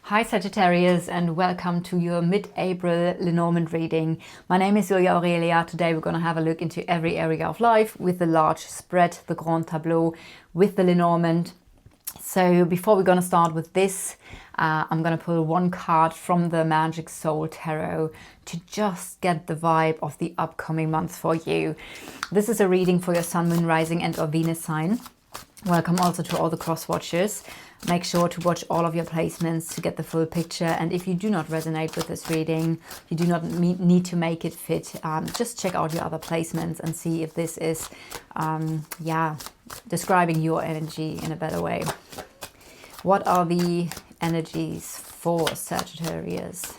Hi Sagittarius, and welcome to your mid-April Lenormand reading. My name is Julia Aurelia. Today we're going to have a look into every area of life with the large spread, the Grand Tableau with the Lenormand. So before we're going to start with this, I'm going to pull one card from the Magic Soul Tarot to just get the vibe of the upcoming month for you. This is a reading for your Sun, Moon, Rising and or Venus sign. Welcome also to all the cross watchers. Make sure to watch all of your placements to get the full picture. And if you do not resonate with this reading, you do not need to make it fit. Just check out your other placements and see if this is, describing your energy in a better way. What are the energies for Sagittarius?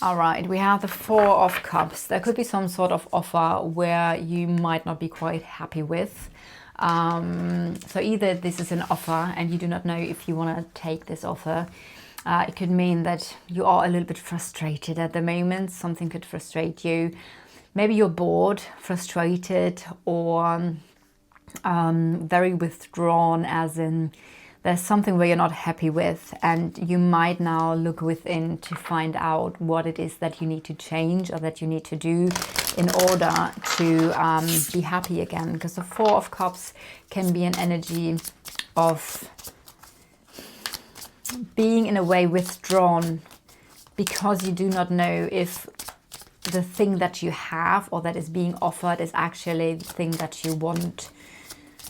All right, we have the Four of Cups. There could be some sort of offer where you might not be quite happy with. So either this is an offer and you do not know if you want to take this offer. It could mean that you are a little bit frustrated at the moment. Something could frustrate you. Maybe you're bored, frustrated, or very withdrawn, as in there's something where you're not happy with, and you might now look within to find out what it is that you need to change or that you need to do in order to be happy again. Because the Four of Cups can be an energy of being in a way withdrawn because you do not know if the thing that you have or that is being offered is actually the thing that you want.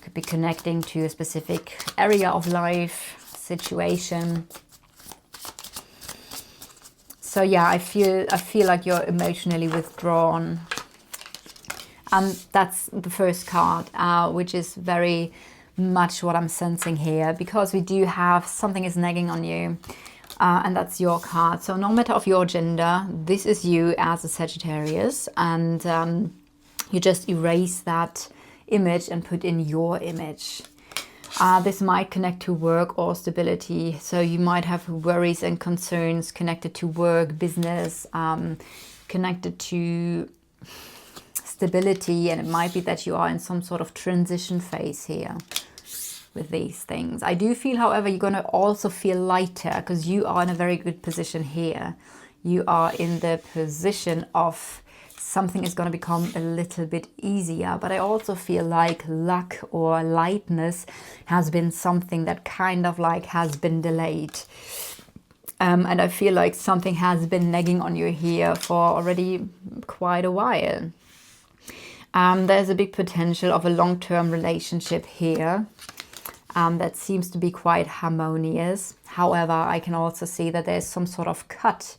Could be connecting to a specific area of life, situation. So yeah, I feel like you're emotionally withdrawn. And that's the first card, which is very much what I'm sensing here, because we do have something is nagging on you, and that's your card. So no matter of your gender, this is you as a Sagittarius, and you just erase that image and put in your image. This might connect to work or stability. So you might have worries and concerns connected to work, business, connected to stability, and it might be that you are in some sort of transition phase here with these things. I do feel, however, you're going to also feel lighter because you are in a very good position here. You are in the position of something is going to become a little bit easier, but I also feel like luck or lightness has been something that kind of like has been delayed. And I feel like something has been nagging on you here for already quite a while. There's a big potential of a long-term relationship here that seems to be quite harmonious. However, I can also see that there's some sort of cut.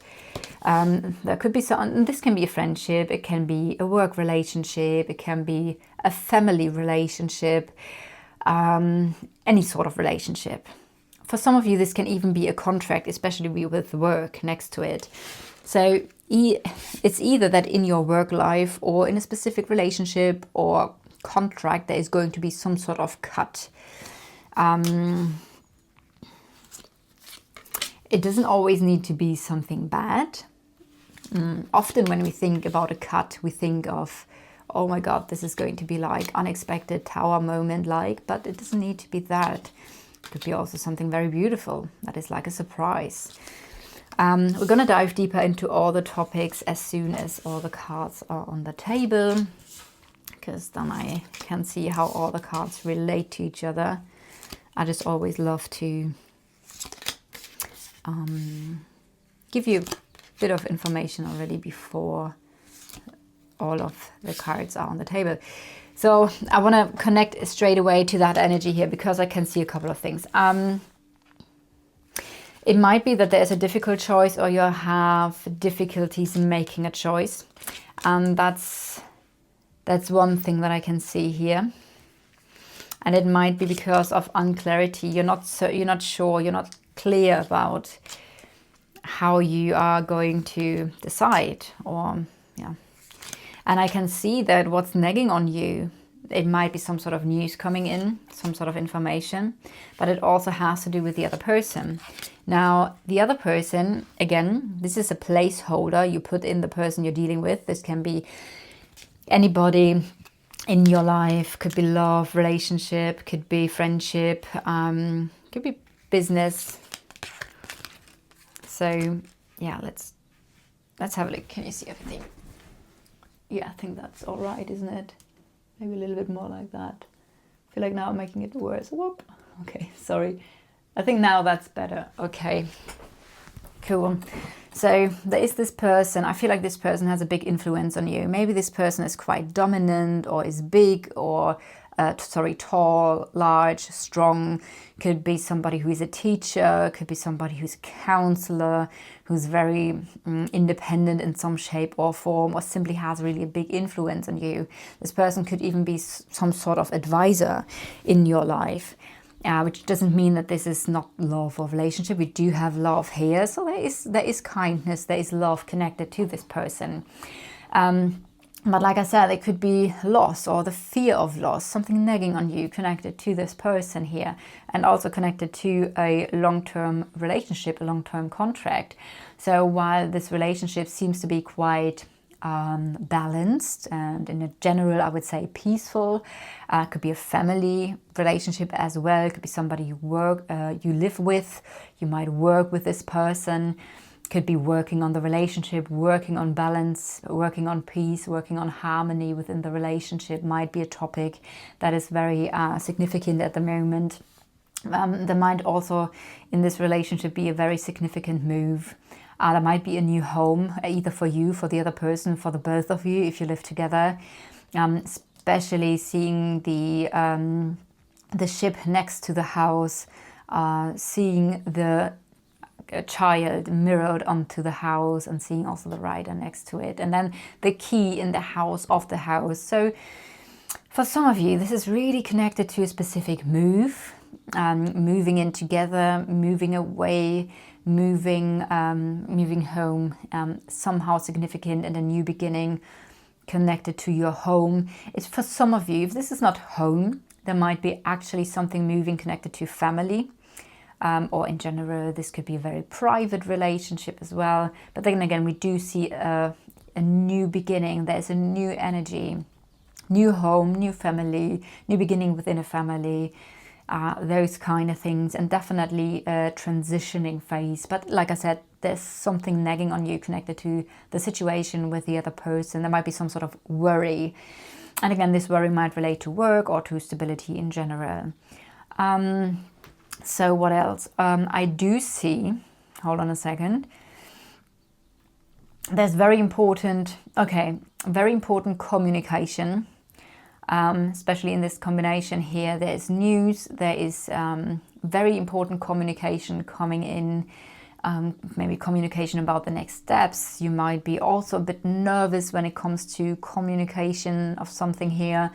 There could be some, this can be a friendship, it can be a work relationship, it can be a family relationship, any sort of relationship. For some of you, this can even be a contract, especially with work next to it. So it's either that in your work life or in a specific relationship or contract, there is going to be some sort of cut. It doesn't always need to be something bad. Often when we think about a cut, we think of, oh my God, this is going to be like unexpected tower moment like, but it doesn't need to be that. It could be also something very beautiful that is like a surprise. We're going to dive deeper into all the topics as soon as all the cards are on the table, because then I can see how all the cards relate to each other. I just always love to give you a bit of information already before all of the cards are on the table. So I want to connect straight away to that energy here because I can see a couple of things. It might be that there's a difficult choice or you have difficulties in making a choice. And that's one thing that I can see here. And it might be because of unclarity. You're not sure, you're not clear about how you are going to decide, or and I can see that what's nagging on you, it might be some sort of news coming in, some sort of information, but it also has to do with the other person. Now the other person, again, this is a placeholder. You put in the person you're dealing with. This can be anybody in your life, could be love, relationship, could be friendship, could be business, So yeah, let's have a look. Can you see everything? Yeah, I think that's all right, isn't it? Maybe a little bit more like that. I feel like now I'm making it worse. Whoop. Okay, sorry. I think now that's better. Okay, cool. So there is this person. I feel like this person has a big influence on you. Maybe this person is quite dominant, or is big, or tall, large, strong. Could be somebody who is a teacher, could be somebody who's a counselor, who's very independent in some shape or form, or simply has really a big influence on you. This person could even be some sort of advisor in your life, which doesn't mean that this is not love or relationship. We do have love here, so there is kindness, there is love connected to this person. But like I said, it could be loss, or the fear of loss, something nagging on you connected to this person here, and also connected to a long-term relationship, a long-term contract. So while this relationship seems to be quite balanced and in a general, I would say, peaceful, could be a family relationship as well. It could be somebody you live with. You might work with this person. Could be working on the relationship, working on balance, working on peace, working on harmony within the relationship might be a topic that is very significant at the moment. There might also in this relationship be a very significant move. There might be a new home, either for you, for the other person, for the both of you, if you live together. Especially seeing the ship next to the house, seeing the child mirrored onto the house, and seeing also the rider next to it, and then the key in the house of the house. So for some of you, this is really connected to a specific move, moving in together, moving away, moving home, somehow significant, and a new beginning connected to your home. It's for some of you, if this is not home, there might be actually something moving connected to family. Or in general, this could be a very private relationship as well. But then again, we do see a new beginning. There's a new energy, new home, new family, new beginning within a family, those kind of things, and definitely a transitioning phase. But like I said, there's something nagging on you connected to the situation with the other person. There might be some sort of worry. And again, this worry might relate to work or to stability in general. So what else? I do see, hold on a second. There's very important communication, especially in this combination here. There's news, there is very important communication coming in, maybe communication about the next steps. You might be also a bit nervous when it comes to communication of something here.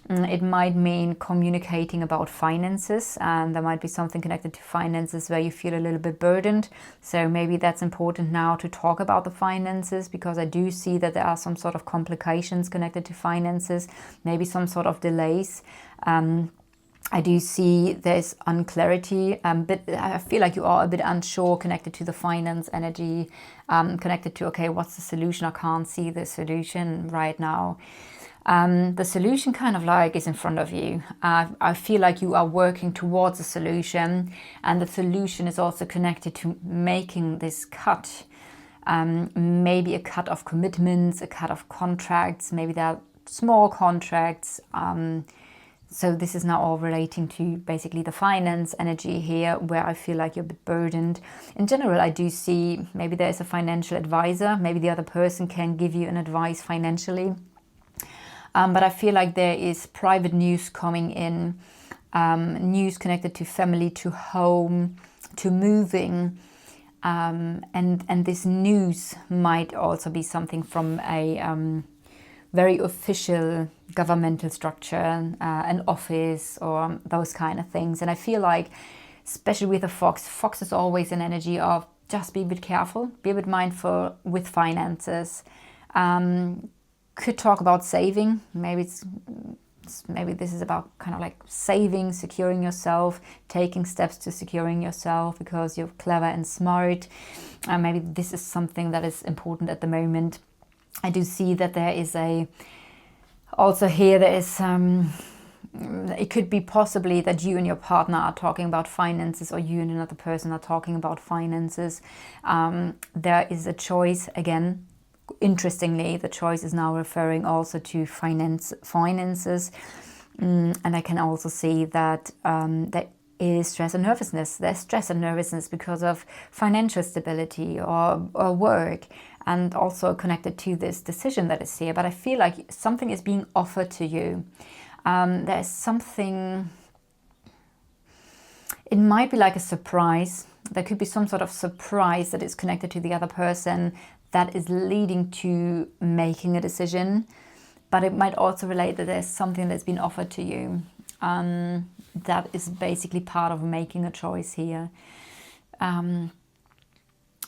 It might mean communicating about finances, and there might be something connected to finances where you feel a little bit burdened. So maybe that's important now to talk about the finances, because I do see that there are some sort of complications connected to finances, maybe some sort of delays. I do see there's unclarity, but I feel like you are a bit unsure connected to the finance energy, connected to, okay, what's the solution? I can't see the solution right now. The solution kind of like is in front of you. I feel like you are working towards a solution, and the solution is also connected to making this cut. Maybe a cut of commitments, a cut of contracts, maybe there are small contracts. So this is now all relating to basically the finance energy here, where I feel like you're a bit burdened. In general, I do see maybe there's a financial advisor. Maybe the other person can give you an advice financially. But I feel like there is private news coming in, news connected to family, to home, to moving. And this news might also be something from a very official governmental structure, an office, or those kind of things. And I feel like, especially with a fox is always an energy of just be a bit careful, be a bit mindful with finances. Could talk about saving. Maybe this is about kind of like saving, securing yourself, taking steps to securing yourself because you're clever and smart. Maybe this is something that is important at the moment. I do see that there is also here there is it could be possibly that you and your partner are talking about finances, or you and another person are talking about finances. There is a choice again. Interestingly, the choice is now referring also to finances. And I can also see that there is stress and nervousness. There's stress and nervousness because of financial stability or work, and also connected to this decision that is here. But I feel like something is being offered to you. There's something, it might be like a surprise. There could be some sort of surprise that is connected to the other person that is leading to making a decision. But it might also relate that there's something that's been offered to you. That is basically part of making a choice here.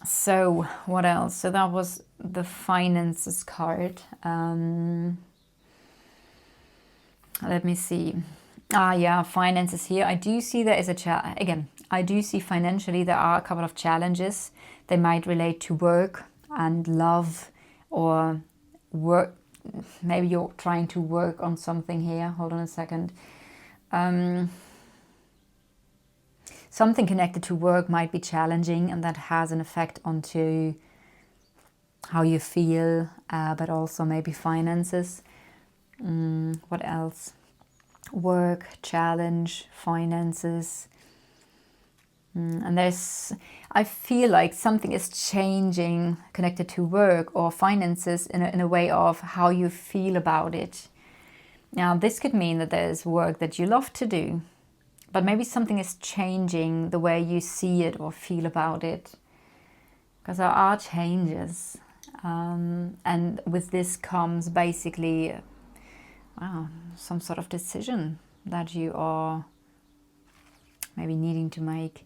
So what else? So that was the finances card. Let me see. Yeah, finances here. I do see there is a again, I do see financially there are a couple of challenges. They might relate to work and love, or work. Maybe you're trying to work on something here. Hold on a second. Something connected to work might be challenging, and that has an effect onto how you feel, but also maybe finances. What else? Work, challenge, finances. And I feel like something is changing connected to work or finances in a way of how you feel about it. Now, this could mean that there's work that you love to do, but maybe something is changing the way you see it or feel about it. Because there are changes. And with this comes basically some sort of decision that you are maybe needing to make.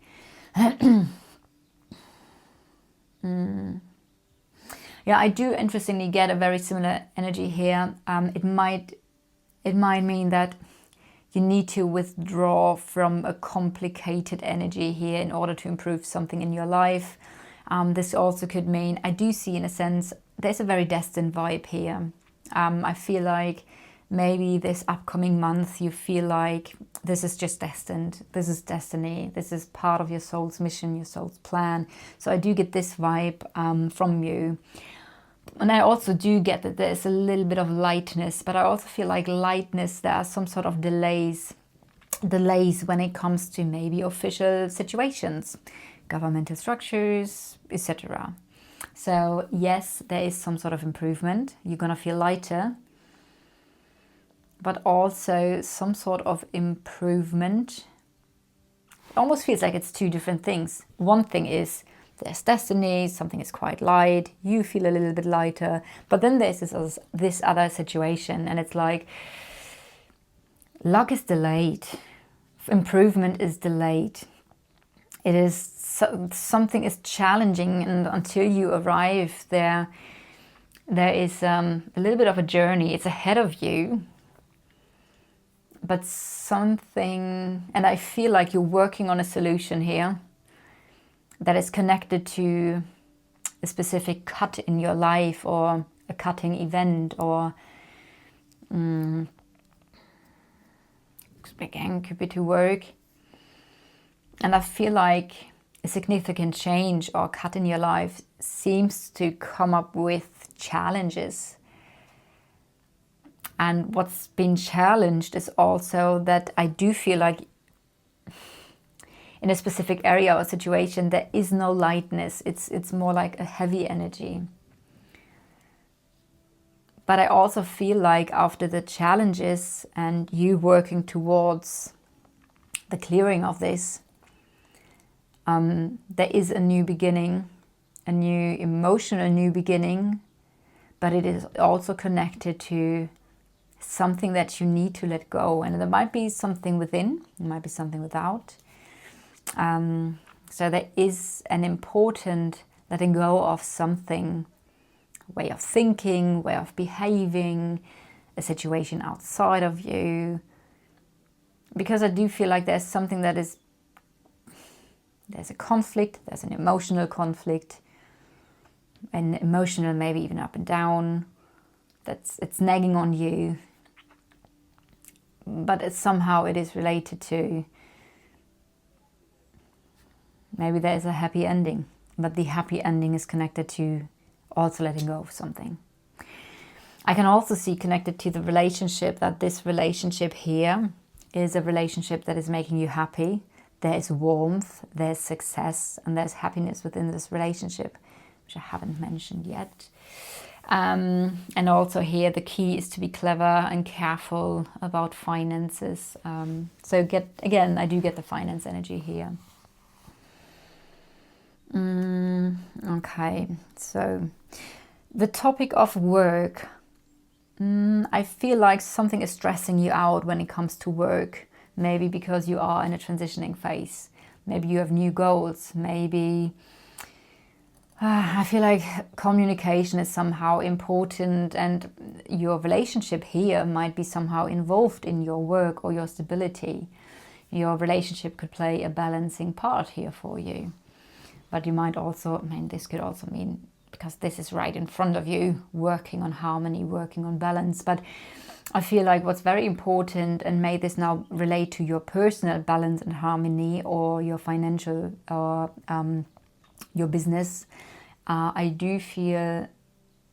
Yeah, I do interestingly get a very similar energy here. It might mean that you need to withdraw from a complicated energy here in order to improve something in your life. This also could mean, I do see in a sense, there's a very destined vibe here. I feel like maybe this upcoming month you feel like this is just destined, this is destiny, this is part of your soul's mission, your soul's plan. So I do get this vibe from you. And I also do get that there's a little bit of lightness, but I also feel like lightness, there are some sort of delays when it comes to maybe official situations, governmental structures, etc. So yes, there is some sort of improvement. You're gonna feel lighter, but also some sort of improvement. It almost feels like it's two different things. One thing is there's destiny, something is quite light, you feel a little bit lighter, but then there's this other situation, and it's like luck is delayed, improvement is delayed. It is something is challenging, and until you arrive there is a little bit of a journey. It's ahead of you. But something, and I feel like you're working on a solution here that is connected to a specific cut in your life, or a cutting event, or again, could be to work. And I feel like a significant change or cut in your life seems to come up with challenges. And what's been challenged is also that I do feel like in a specific area or situation, there is no lightness. It's more like a heavy energy. But I also feel like after the challenges and you working towards the clearing of this, there is a new beginning, a new emotional new beginning, but it is also connected to something that you need to let go. And there might be something within, there might be something without. So there is an important letting go of something, way of thinking, way of behaving, a situation outside of you. Because I do feel like there's something that is, there's a conflict, there's an emotional conflict, and emotional maybe even up and down, it's nagging on you. but somehow it is related to, maybe there is a happy ending, but the happy ending is connected to also letting go of something. I can also see connected to the relationship that this relationship here is a relationship that is making you happy. There is warmth, there's success, and there's happiness within this relationship, which I haven't mentioned yet. And also here the key is to be clever and careful about finances. So again, I do get the finance energy here. Okay, so the topic of work. I feel like something is stressing you out when it comes to work. Maybe because you are in a transitioning phase. Maybe you have new goals. Maybe I feel like communication is somehow important, and your relationship here might be somehow involved in your work or your stability. Your relationship could play a balancing part here for you. But you might also, I mean, this could also mean, because this is right in front of you, working on harmony, working on balance. But I feel like what's very important, and may this now relate to your personal balance and harmony, or your financial, or your business, I do feel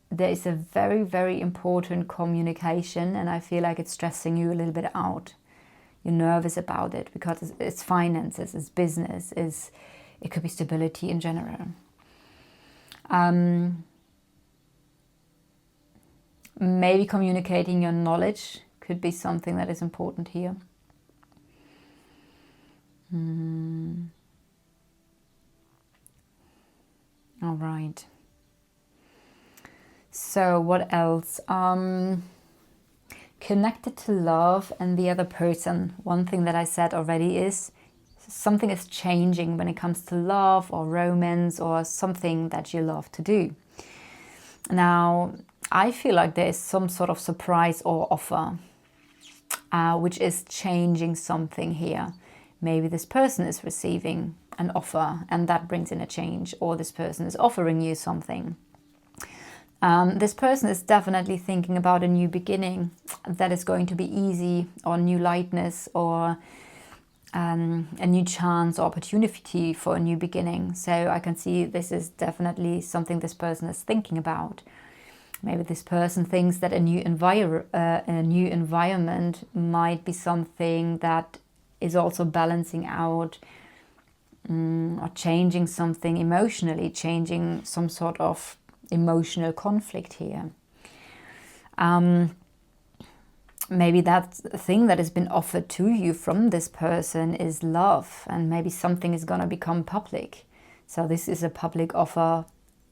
there is a very, very important communication, and I feel like it's stressing you a little bit out. You're nervous about it because it's finances, it's business, it could be stability in general. Maybe communicating your knowledge could be something that is important here. All right. So what else? Connected to love and the other person. One thing that I said already is something is changing when it comes to love or romance or something that you love to do. Now, I feel like there is some sort of surprise or offer, which is changing something here. Maybe this person is receiving an offer and that brings in a change, or this person is offering you something. This person is definitely thinking about a new beginning that is going to be easy, or new lightness, or a new chance or opportunity for a new beginning. So I can see this is definitely something this person is thinking about. Maybe this person thinks that a new environment might be something that is also balancing out, or changing something emotionally, changing some sort of emotional conflict here. Maybe that thing that has been offered to you from this person is love, and maybe something is going to become public. So this is a public offer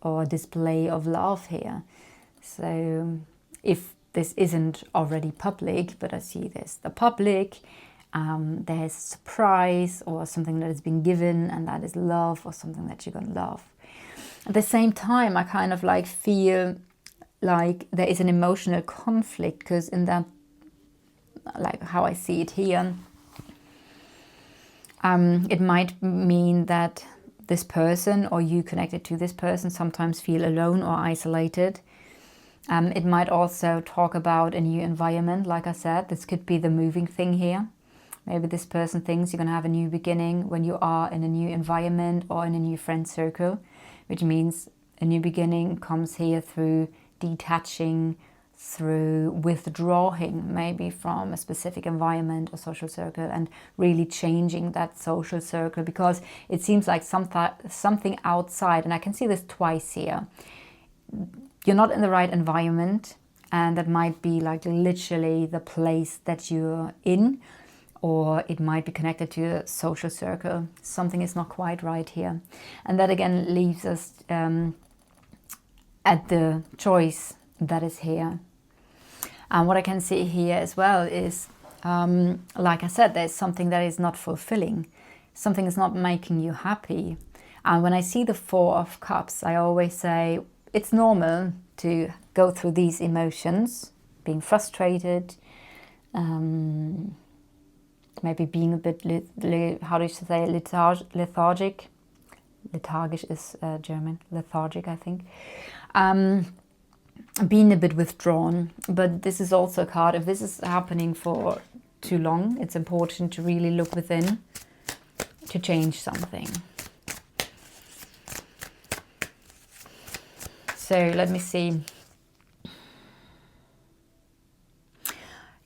or display of love here. So if this isn't already public, but I see this, the public, there's a surprise or something that has been given, and that is love, or something that you're going to love. At the same time, I kind of like feel like there is an emotional conflict, because in that, like how I see it here, it might mean that this person, or you connected to this person, sometimes feel alone or isolated. It might also talk about a new environment. Like I said, this could be the moving thing here. Maybe this person thinks you're going to have a new beginning when you are in a new environment or in a new friend circle, which means a new beginning comes here through detaching, through withdrawing maybe from a specific environment or social circle, and really changing that social circle, because it seems like something outside, and I can see this twice here. You're not in the right environment, and that might be like literally the place that you're in, or it might be connected to a social circle. Something is not quite right here. And that again leaves us at the choice that is here. And what I can see here as well is, like I said, there's something that is not fulfilling. Something is not making you happy. And when I see the Four of Cups, I always say it's normal to go through these emotions, being frustrated, maybe being a bit, how do you say, lethargic. Lethargic is German, lethargic, I think. Being a bit withdrawn. But this is also a card, if this is happening for too long. It's important to really look within to change something. So let me see.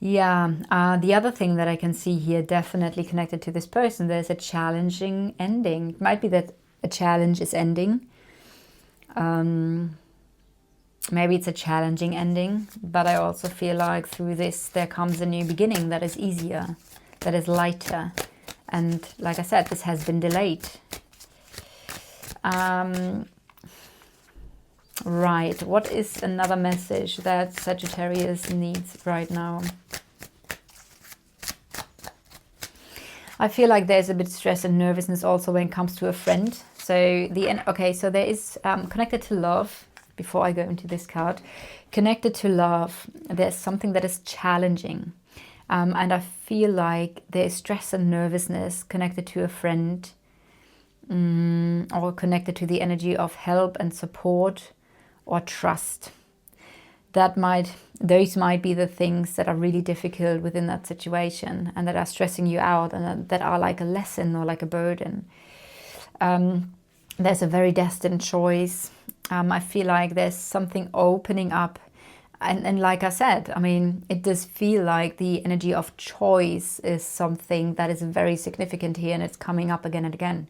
Yeah, the other thing that I can see here, definitely connected to this person, there's a challenging ending. It might be that a challenge is ending. Maybe it's a challenging ending, but I also feel like through this there comes a new beginning that is easier, that is lighter. And like I said, this has been delayed. Right, what is another message that Sagittarius needs right now? I feel like there's a bit of stress and nervousness also when it comes to a friend. So so there is connected to love. Before I go into this card, connected to love, there's something that is challenging, and I feel like there is stress and nervousness connected to a friend, or connected to the energy of help and support or trust. Those might be the things that are really difficult within that situation and that are stressing you out, and that are like a lesson or like a burden. There's a very destined choice. I feel like there's something opening up. And like I said, I mean, it does feel like the energy of choice is something that is very significant here, and it's coming up again and again.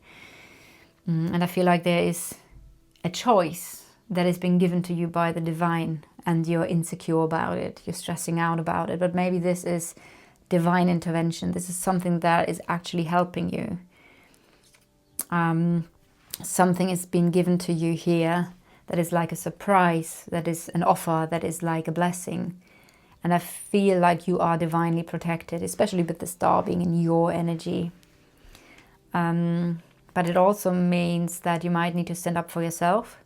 And I feel like there is a choice that is being given to you by the divine, and you're insecure about it. You're stressing out about it. But maybe this is divine intervention. This is something that is actually helping you. Something is being given to you here that is like a surprise, that is an offer, that is like a blessing. And I feel like you are divinely protected, especially with the star being in your energy. But it also means that you might need to stand up for yourself,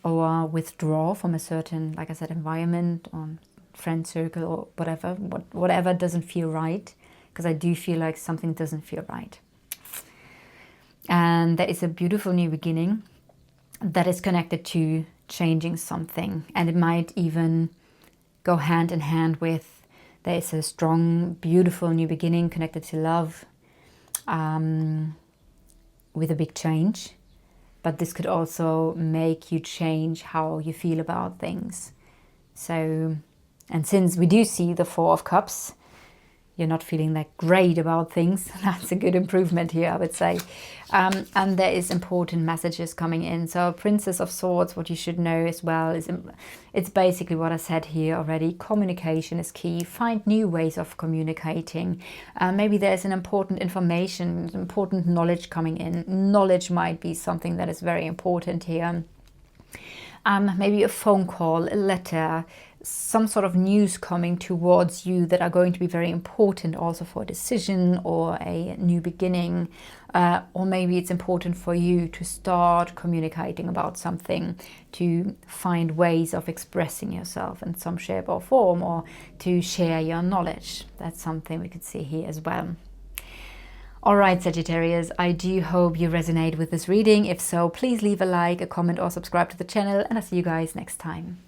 or withdraw from a certain, like I said, environment or friend circle or whatever doesn't feel right. Because I do feel like something doesn't feel right. And there is a beautiful new beginning that is connected to changing something. And it might even go hand in hand with, there is a strong, beautiful new beginning connected to love, with a big change. But this could also make you change how you feel about things. So, and since we do see the Four of Cups, you're not feeling that great about things. That's a good improvement here, I would say. And there is important messages coming in. So Princess of Swords, what you should know as well, is it's basically what I said here already. Communication is key. Find new ways of communicating. Maybe there's an important information, important knowledge coming in. Knowledge might be something that is very important here. Maybe a phone call, a letter, some sort of news coming towards you that are going to be very important also for a decision or a new beginning. Or maybe it's important for you to start communicating about something, to find ways of expressing yourself in some shape or form, or to share your knowledge. That's something we could see here as well. All right, Sagittarius, I do hope you resonate with this reading. If so, please leave a like, a comment, or subscribe to the channel, and I'll see you guys next time.